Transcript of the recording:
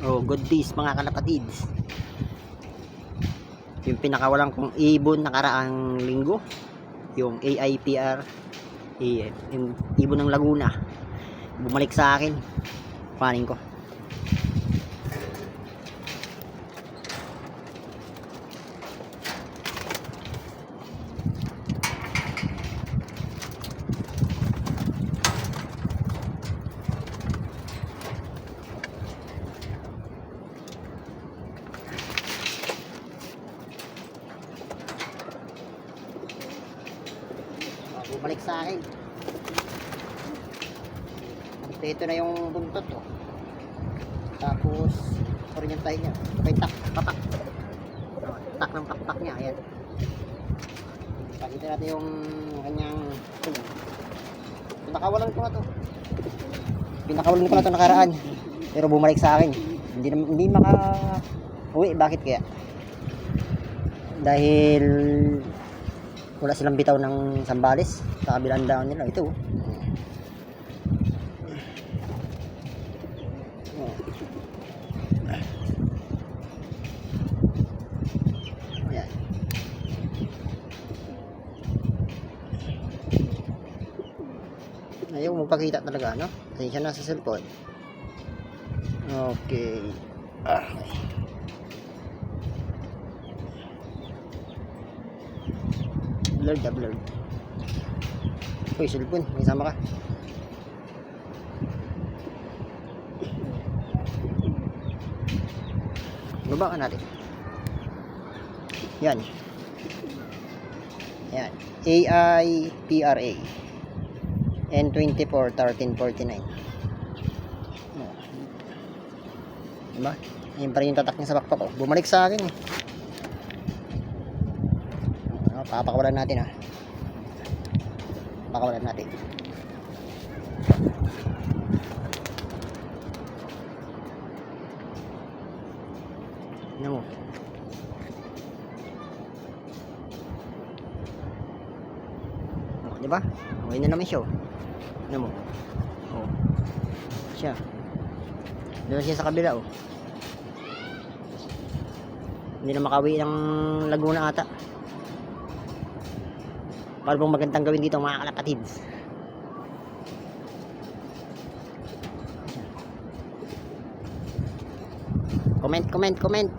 Oh, good days mga kalapatids. Yung pinakawalan kong ibon nakaraang linggo, yung AIPR, yung ibon ng Laguna, bumalik sa akin. Panin ko. Bumalik sa akin. Ito na yung buntot, oh. Tapos orientahin niya. Ito yung papak. Tak ng pakpak niya. Ayan. Pakita natin yung kanyang pinakawalan ko na to. Pinakawalan ko na to nakaraan. Pero bumalik sa akin. Hindi maka uwi. Bakit kaya? Dahil wala silang bitaw ng sambales sa kabilang daan nila. Ito, ayan. Ayaw magpakita talaga, no? Pasensya na sa cellphone. Okay. Blurred. Uy, cellphone, may sama ka. Baba ka natin. Yan. AIPRA N24 1349. Diba? Yan pa rin yung tatak niya sa bakpak, oh. Bumalik sa akin, eh. Papakawalan natin, ha. Papakawalan natin. Ano mo? Oh, diba? Okay na naman siya, oh. Ano mo? Oh. Siya. Doon siya sa kabila, oh. Hindi na makawi ng Laguna ata. Para pong magandang gawin dito mga kalapatids. Comment.